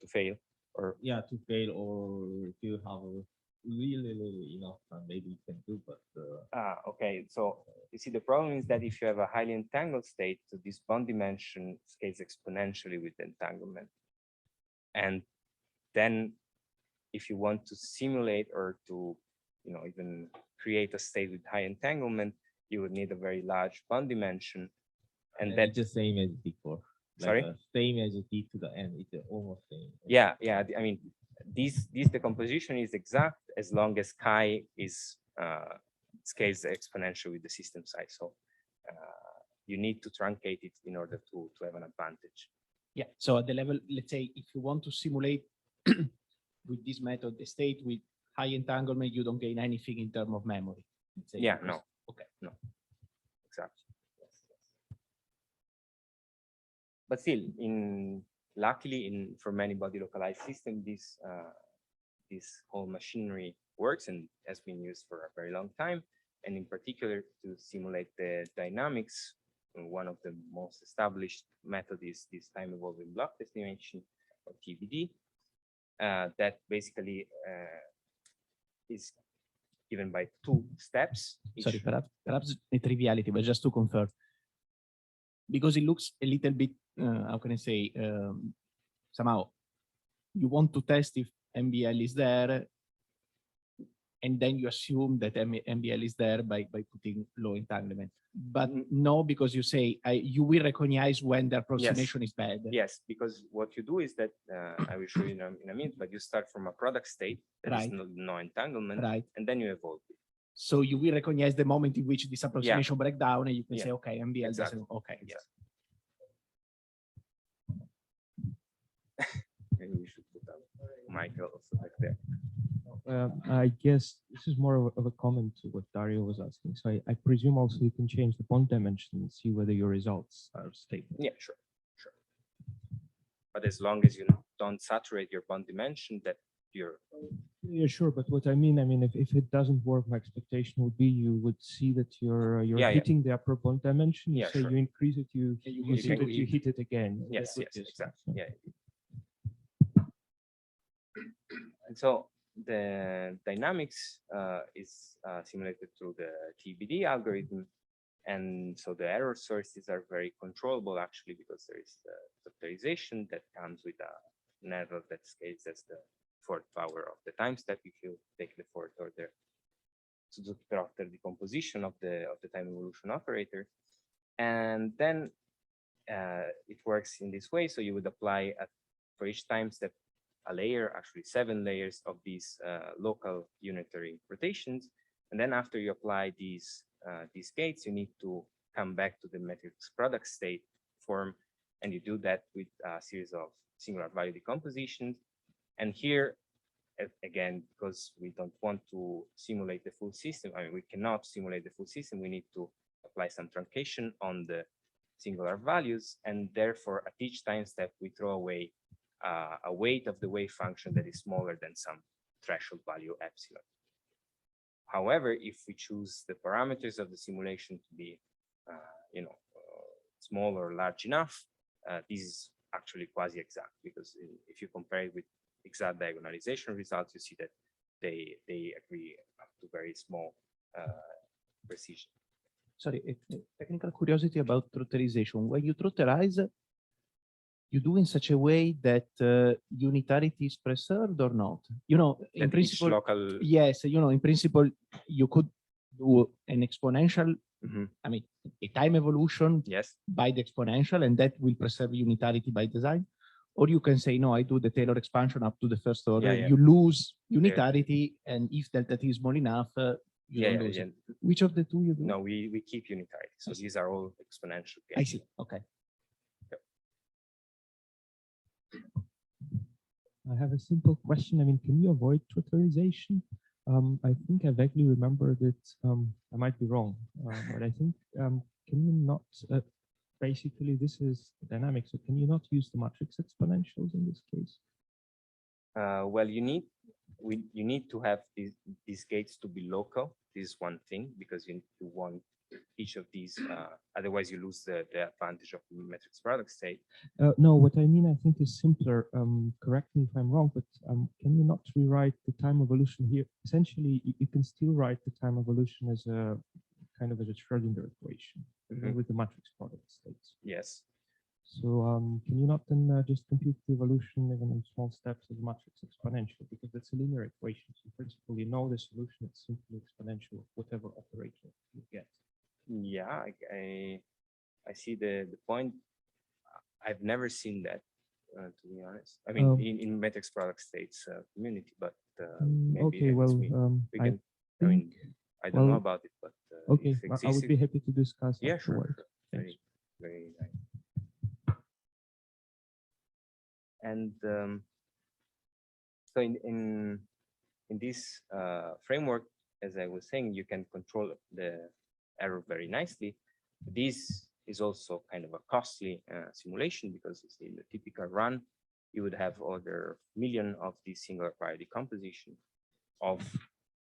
fail, or yeah, to fail, or if you have a really enough time, maybe you can do, but okay. So you see, the problem is that if you have a highly entangled state, so this bond dimension scales exponentially with the entanglement, and then if you want to simulate or to, even create a state with high entanglement, you would need a very large bond dimension, and it's that just same as before. Sorry? Same as d to the n. It's almost same. yeah. I mean, this decomposition is exact as long as chi is scales exponentially with the system size. So you need to truncate it in order to have an advantage. Yeah, so at the level, let's say, if you want to simulate with this method, the state with high entanglement, you don't gain anything in terms of memory. Let's say, Yeah, because- no. Okay. No, exactly. Yes. But still, luckily for many body localized system, this whole machinery works and has been used for a very long time, and in particular to simulate the dynamics. One of the most established methods is this time evolving block estimation, or TEBD, that basically is given by two steps. Sorry, Each- perhaps a triviality, but just to confirm, because it looks a little bit, how can I say, somehow you want to test if MBL is there, and then you assume that MBL is there by putting low entanglement. But no, because you say you will recognize when the approximation is bad. Yes, because what you do is that I will show you in a minute, but you start from a product state that is Right. no entanglement, Right. and then you evolve it. So you will recognize the moment in which this approximation breaks down, and you can Yeah. say, okay, MBL Exactly. doesn't. Okay. Yeah. Maybe we should put Michael also back there. I guess this is more of a comment to what Dario was asking. So I presume also you can change the bond dimension and see whether your results are stable. Yeah, sure. But as long as you don't saturate your bond dimension, that you're Yeah, sure. But what I mean, if it doesn't work, my expectation would be you would see that you're Yeah, yeah. hitting the upper bond dimension. Yeah, So sure. you increase it, you you see can that you hit it again. yes, That's what yes, you're saying. exactly. Yeah. And so the dynamics is simulated through the TEBD algorithm. And so the error sources are very controllable actually, because there is thermalization that comes with an error that scales as the fourth power of the time step if you take the fourth order Suzuki-Trotter decomposition of the time evolution operator. And then it works in this way. So you would apply for each time step a layer, actually 7 layers of these local unitary rotations. And then after you apply these gates, you need to come back to the matrix product state form. And you do that with a series of singular value decompositions. And here, again, because we don't want to simulate the full system, I mean, we cannot simulate the full system, we need to apply some truncation on the singular values, and therefore at each time step we throw away a weight of the wave function that is smaller than some threshold value epsilon. However, if we choose the parameters of the simulation to be, small or large enough, this is actually quasi-exact, because if you compare it with exact diagonalization results, you see that they agree up to very small precision. Sorry, a technical curiosity about trotterization. When you trotterize, you do in such a way that unitarity is preserved or not? You know, in That each principle, local, yes, you know, in principle, you could do an exponential, Mhm. I mean, a time evolution yes, by the exponential, and that will preserve unitarity by design. Or you can say, no, I do the Taylor expansion up to the first order. Yeah. You lose unitarity, and if delta t is small enough, you don't lose it. Which of the two you do? No, we keep unitarity. So these are all exponential gains. I see. Okay. I have a simple question. I mean, can you avoid trotterization? I think I vaguely remember that, I might be wrong, but I think, can you not, basically this is dynamic, so can you not use the matrix exponentials in this case? Well, you need to have these gates to be local. This is one thing, because you want each of these, otherwise you lose the advantage of the matrix product state. No, what I mean, I think is simpler. Correct me if I'm wrong, but can you not rewrite the time evolution here? Essentially, you can still write the time evolution as a kind of as a Schrödinger equation with the matrix product states. Yes. So can you not then just compute the evolution even in small steps as a matrix exponential, because that's a linear equation. So in principle, you know the solution, it's simply exponential of whatever operator you get. Yeah, I see the point. I've never seen that, to be honest. I mean, in matrix product states community, but maybe okay, it's well, me. We can, I mean, I don't know about it, but okay, if I would be happy to discuss. Yeah, sure. afterwards. Very, very nice. And so in this framework, as I was saying, you can control the error very nicely. This is also kind of a costly simulation, because you see in the typical run, you would have over million of these singular priority composition of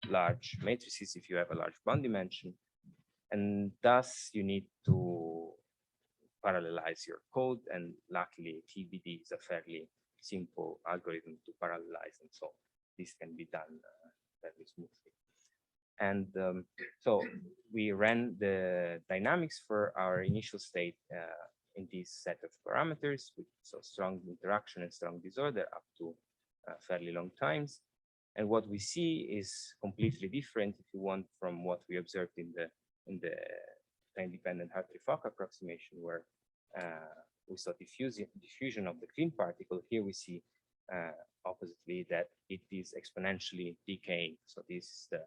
large matrices if you have a large bond dimension. And thus you need to parallelize your code. And luckily, TEBD is a fairly simple algorithm to parallelize. And so this can be done very smoothly. And so we ran the dynamics for our initial state in this set of parameters with strong interaction and strong disorder up to fairly long times. And what we see is completely different, if you want, from what we observed in the time-dependent Hartree-Fock approximation, where we saw diffusion of the clean particle. Here we see oppositely that it is exponentially decaying. So this is the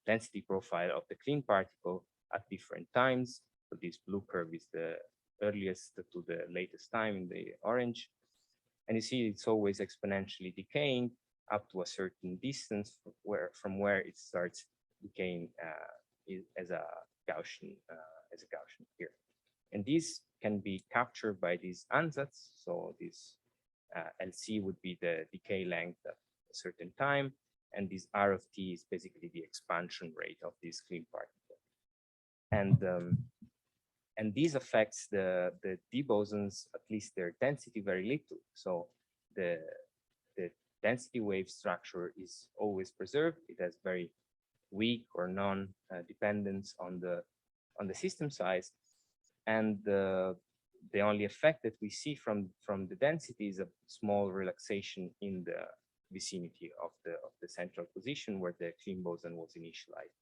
density profile of the clean particle at different times. So this blue curve is the earliest to the latest time in the orange. And you see it's always exponentially decaying up to a certain distance from where it starts decaying as a Gaussian here. And this can be captured by these ansatz. So this LC would be the decay length at a certain time. And this R of t is basically the expansion rate of this clean particle. And this affects the D bosons, at least their density, very little. So the density wave structure is always preserved. It has very weak or non-dependence on the system size. And the only effect that we see from the density is a small relaxation in the vicinity of the central position where the clean boson was initialized.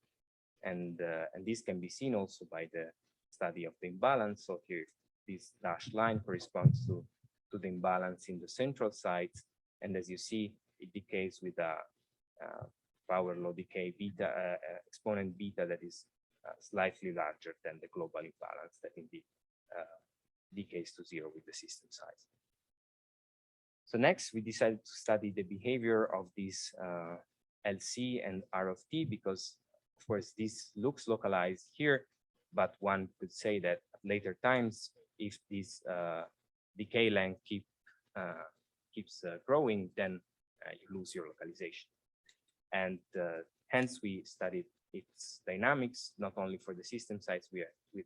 And this can be seen also by the study of the imbalance. So here, this dashed line corresponds to the imbalance in the central sites. And as you see, it decays with a power law decay beta exponent beta that is slightly larger than the global imbalance that indeed decays to zero with the system size. So next, we decided to study the behavior of these LC and R of T, because of course this looks localized here, but one could say that at later times, if this decay length keeps growing, then you lose your localization. And hence we studied its dynamics, not only for the system size with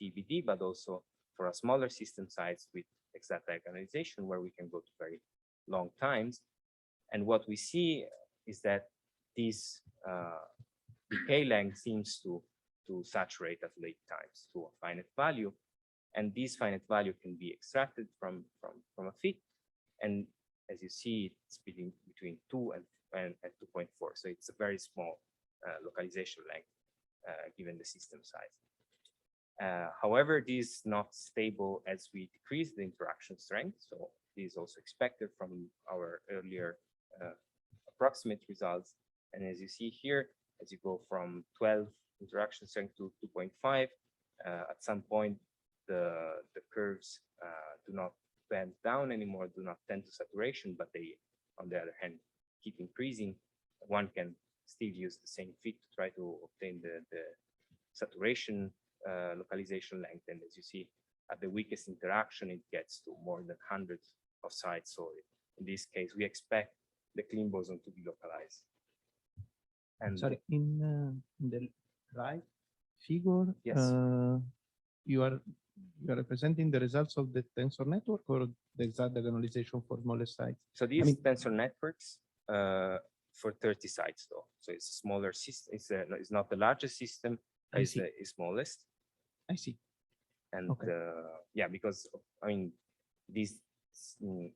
TEBD, but also for a smaller system size with exact diagonalization, where we can go to very long times. And what we see is that this decay length seems to saturate at late times to a finite value. And this finite value can be extracted from a fit. And as you see, it's between 2 and 2.4. So it's a very small localization length given the system size. However, this is not stable as we decrease the interaction strength. So this is also expected from our earlier approximate results. And as you see here, as you go from 12 interaction strength to 2.5, at some point, the curves do not bend down anymore, do not tend to saturation, but they, on the other hand, keep increasing. One can still use the same fit to try to obtain the saturation localization length. And as you see, at the weakest interaction, it gets to more than hundreds of sites. So in this case, we expect the clean boson to be localized. And sorry, in the right figure, yes, you are representing the results of the tensor network or the exact diagonalization for smaller sites? so these tensor networks for 30 sites though. So it's a smaller system. It's not the largest system, it's the smallest. I see. And Okay. yeah, because I mean, this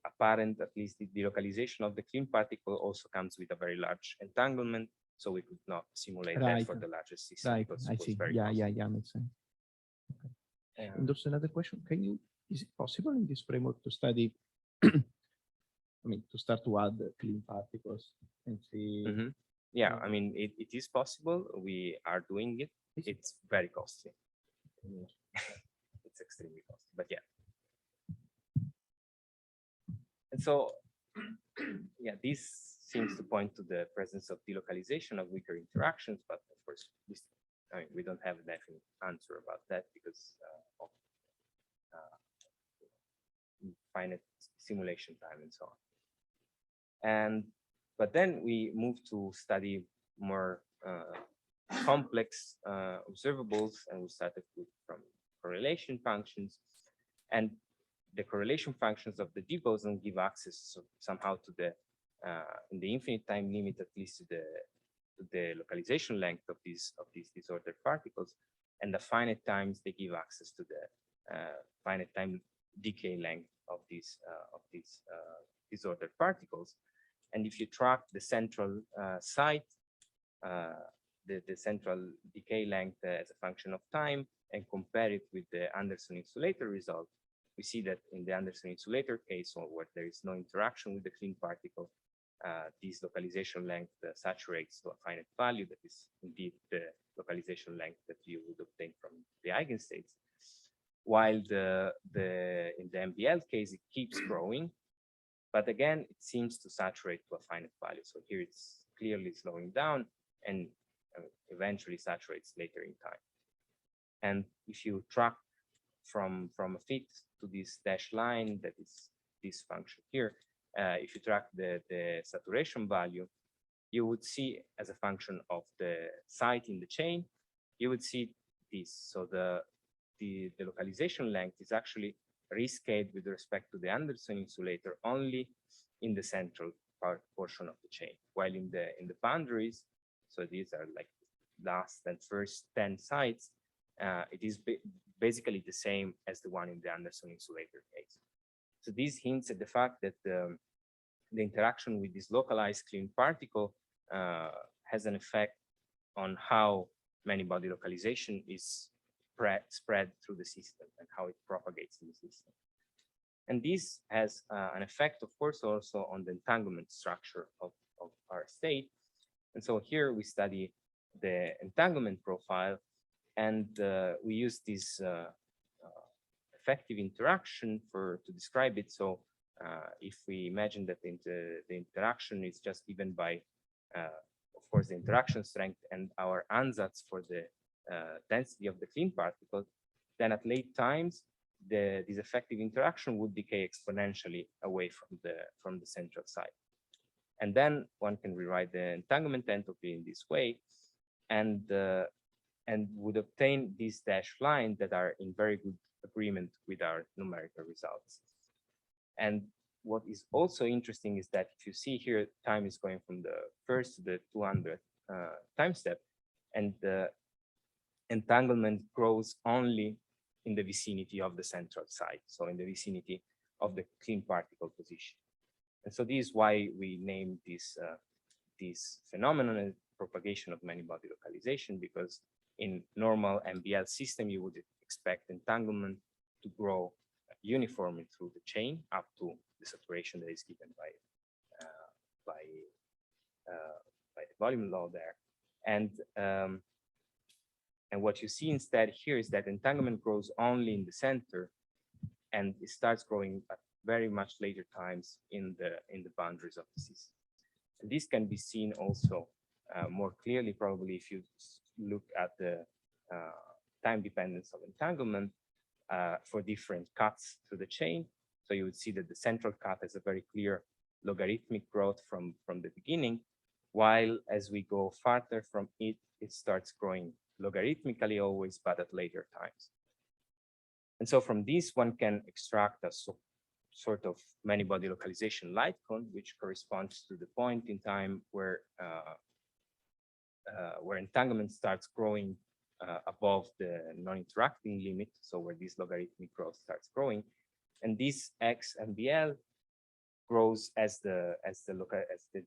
apparent, at least the localization of the clean particle also comes with a very large entanglement. So we could not simulate that for the largest system. Right, Because I it was see. very Yeah, costly. makes sense. Okay. And there's another question. Is it possible in this framework to study, I mean, to start to add clean particles and see? Mhm. Yeah, I mean, it is possible. We are doing it. It's very costly. It's extremely costly, but yeah. And so, yeah, this seems to point to the presence of delocalization of weaker interactions, but of course, I mean, we don't have a definite answer about that because of finite simulation time and so on. But then we moved to study more complex observables, and we started from correlation functions. And the correlation functions of the D boson give access somehow to the in the infinite time limit, at least to the localization length of these disordered particles, and the finite times they give access to the finite time decay length of these disordered particles. And if you track the central site, the central decay length as a function of time, and compare it with the Anderson insulator result, we see that in the Anderson insulator case, or where there is no interaction with the clean particle, this localization length saturates to a finite value that is indeed the localization length that you would obtain from the eigenstates. While in the MBL case, it keeps growing, but again, it seems to saturate to a finite value. So here it's clearly slowing down and eventually saturates later in time. And if you track from a fit to this dashed line, that is this function here, if you track the saturation value, you would see as a function of the site in the chain, you would see this. So the localization length is actually rescaled with respect to the Anderson insulator only in the central portion of the chain, while in the boundaries, so these are like last and first 10 sites, it is basically the same as the one in the Anderson insulator case. So this hints at the fact that the interaction with this localized clean particle has an effect on how many body localization is spread through the system and how it propagates in the system. And this has an effect, of course, also on the entanglement structure of our state. And so here we study the entanglement profile, and we use this effective interaction to describe it. So if we imagine that the interaction is just given by, of course, the interaction strength and our ansatz for the density of the clean particle, then at late times, this effective interaction would decay exponentially away from the central site. And then one can rewrite the entanglement entropy in this way, and would obtain these dashed lines that are in very good agreement with our numerical results. And what is also interesting is that if you see here, time is going from the first to the 200th time step, and the entanglement grows only in the vicinity of the central site, so in the vicinity of the clean particle position. And so this is why we named this phenomenon as propagation of many-body localization, because in normal MBL system, you would expect entanglement to grow uniformly through the chain up to the saturation that is given by the volume law there. And what you see instead here is that entanglement grows only in the center, and it starts growing at very much later times in the boundaries of the system. And this can be seen also more clearly, probably, if you look at the time dependence of entanglement for different cuts through the chain. So you would see that the central cut has a very clear logarithmic growth from the beginning, while as we go farther from it, it starts growing logarithmically always, but at later times. And so from this, one can extract a sort of many-body localization light cone, which corresponds to the point in time where entanglement starts growing above the non-interacting limit, so where this logarithmic growth starts growing, and this X MBL grows as the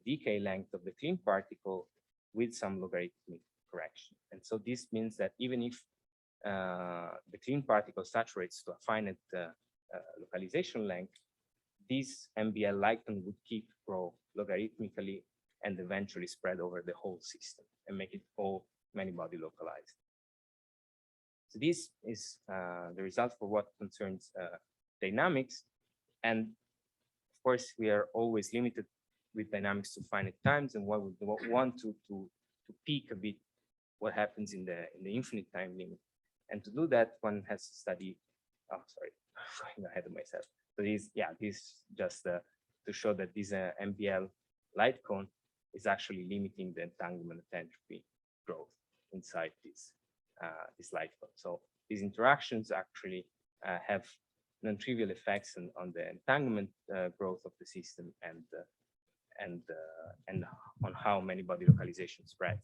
decay length of the clean particle with some logarithmic correction. And so this means that even if the clean particle saturates to a finite localization length, this MBL light cone would keep grow logarithmically and eventually spread over the whole system and make it all many-body localized. So this is the result for what concerns dynamics. And of course, we are always limited with dynamics to finite times, and what we want to peek a bit what happens in the infinite time limit. And to do that, one has to study, oh, sorry, I'm going ahead of myself. So this just to show that this MBL light cone is actually limiting the entanglement entropy growth inside this light cone. So these interactions actually have non-trivial effects on the entanglement growth of the system and on how many-body localization spreads.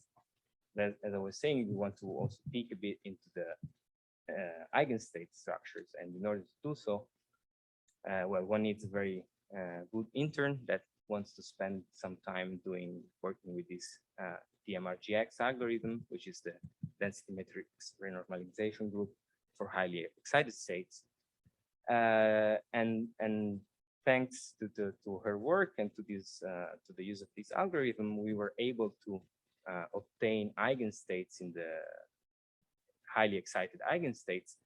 As I was saying, we want to also peek a bit into the eigenstate structures, and in order to do so, well, one needs a very good intern that wants to spend some time working with this DMRGX algorithm, which is the density matrix renormalization group for highly excited states. And thanks to her work and to the use of this algorithm, we were able to obtain eigenstates in the highly excited eigenstates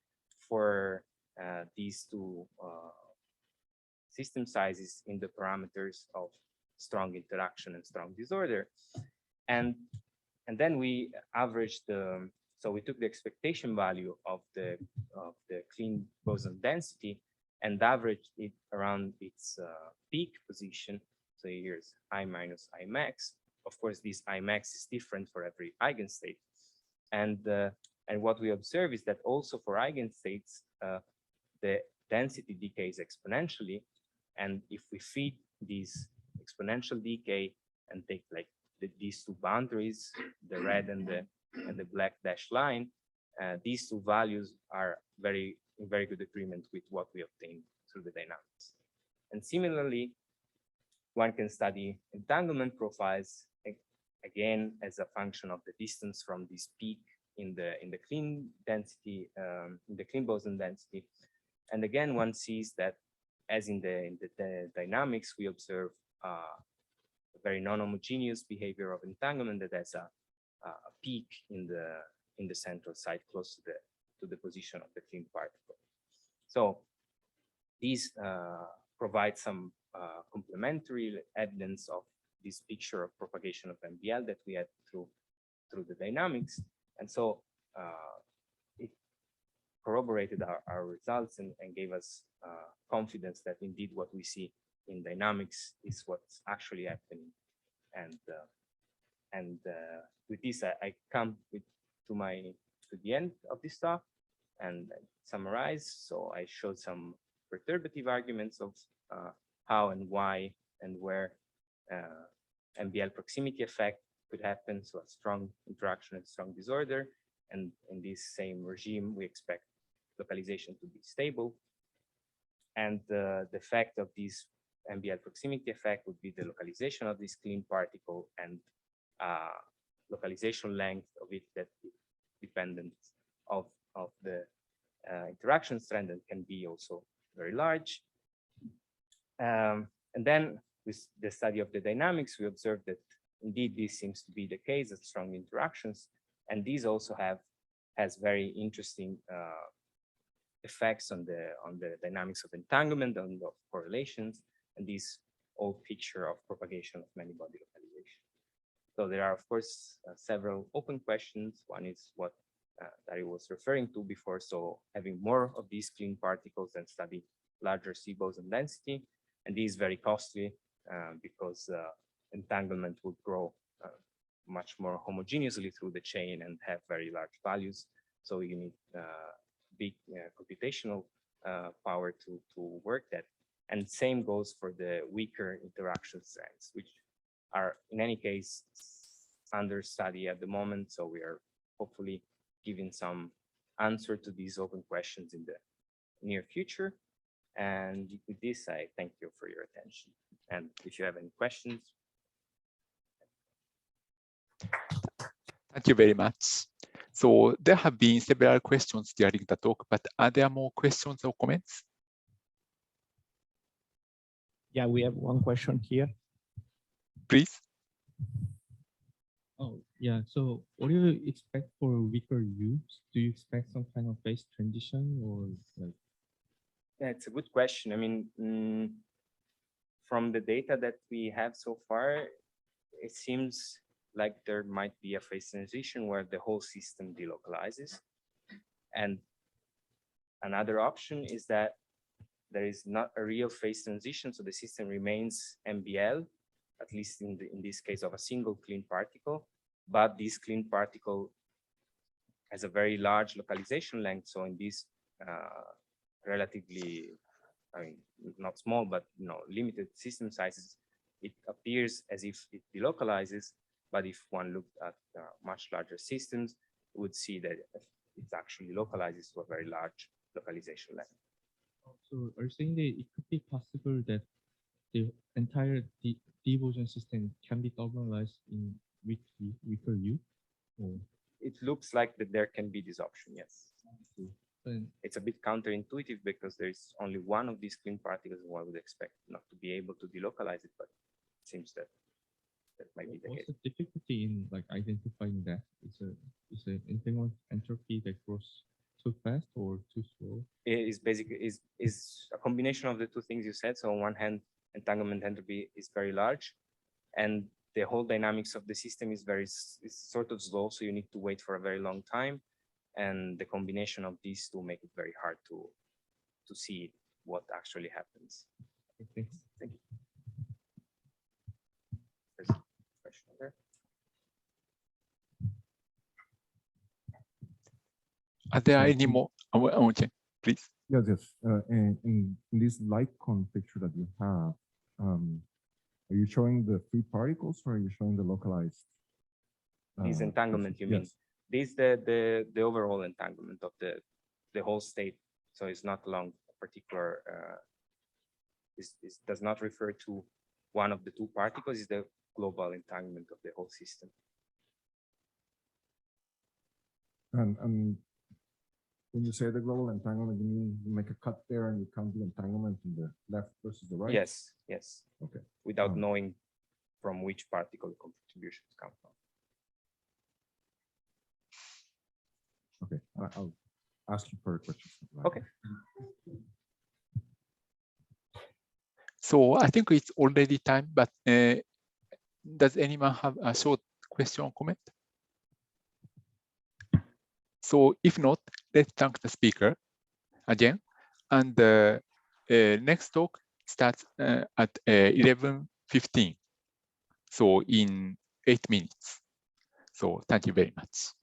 for these two system sizes in the parameters of strong interaction and strong disorder. And then we averaged so we took the expectation value of the clean boson density and averaged it around its peak position. So here's I minus I max. Of course, this I max is different for every eigenstate. And what we observe is that also for eigenstates, the density decays exponentially. And if we feed this exponential decay and take like these two boundaries, the red and the black dashed line, these two values are in very good agreement with what we obtained through the dynamics. And similarly, one can study entanglement profiles again as a function of the distance from this peak in the clean density, in the clean boson density. And again, one sees that as in the dynamics, we observe a very non-homogeneous behavior of entanglement that has a peak in the central site close to the position of the clean particle. So these provide some complementary evidence of this picture of propagation of MBL that we had through the dynamics. And so it corroborated our results and gave us confidence that indeed what we see in dynamics is what's actually happening. And with this, I come to the end of this talk and summarize. So I showed some perturbative arguments of how and why and where MBL proximity effect could happen. So a strong interaction and strong disorder. And in this same regime, we expect localization to be stable. And the effect of this MBL proximity effect would be the localization of this clean particle and localization length of it that is dependent of the interaction strand and can be also very large. And then with the study of the dynamics, we observed that indeed this seems to be the case of strong interactions. And these also has very interesting effects on the dynamics of entanglement and of correlations, and this old picture of propagation of many body localization. So there are, of course, several open questions. One is what Dario was referring to before. So having more of these clean particles and study larger C boson density. And this is very costly because entanglement would grow much more homogeneously through the chain and have very large values. So you need big computational power to work that. And same goes for the weaker interaction strands, which are in any case under study at the moment. So we are hopefully giving some answer to these open questions in the near future. And with this, I thank you for your attention. And if you have any questions. Thank you very much. So there have been several questions during the talk, but are there more questions or comments? Yeah, we have one question here. Please. Oh, yeah. So what do you expect for weaker U's? Do you expect some kind of phase transition or like? Yeah, it's a good question. I mean, from the data that we have so far, it seems like there might be a phase transition where the whole system delocalizes. And another option is that there is not a real phase transition, so the system remains MBL, at least in this case of a single clean particle, but this clean particle has a very large localization length. So in this relatively, I mean, not small, but limited system sizes, it appears as if it delocalizes. But if one looked at much larger systems, you would see that it actually localizes to a very large localization length. So are you saying that it could be possible that the entire D-boson system can be thermalized in weaker U? Or? It looks like that there can be this option, yes. And it's a bit counterintuitive because there is only one of these clean particles, and one would expect not to be able to delocalize it, but it seems that that might be the case. What's the difficulty in like identifying that? Is an entanglement entropy that grows too fast or too slow? It is basically is a combination of the two things you said. So on one hand, entanglement entropy is very large, and the whole dynamics of the system is sort of slow. So you need to wait for a very long time, and the combination of these two make it very hard to see what actually happens. Okay. Thank you. There's a question there. Are there any more? Please. Yes, yes. In this light cone picture that you have, are you showing the free particles or are you showing the localized? This entanglement, you mean? Yes. This the overall entanglement of the whole state. So it's not along a particular. This does not refer to one of the two particles. It's the global entanglement of the whole system. And when you say the global entanglement, you mean you make a cut there and you count the entanglement in the left versus the right? Yes, yes. Okay. Without knowing from which particle the contributions come from. Okay, I'll ask you further questions. Okay. So I think it's already time, but does anyone have a short question or comment? So if not, let's thank the speaker again. And the next talk starts at 11:15. So in 8 minutes. So thank you very much.